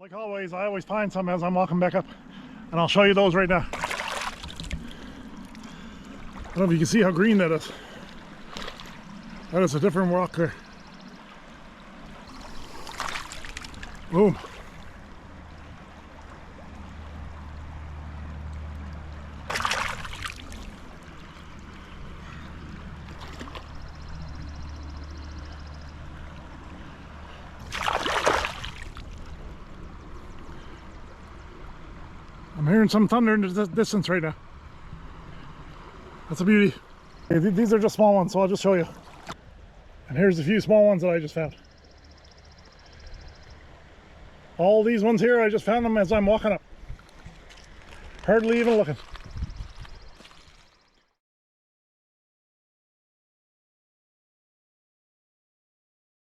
Like always, I always find some as I'm walking back up, and I'll show you those right now. I don't know if you can see how green that is. That is a different rock there. Boom. I'm hearing some thunder in the distance right now. That's a beauty. Okay, these are just small ones, so I'll just show you. And here's a few small ones that I just found. All these ones here, I just found them as I'm walking up. Hardly even looking.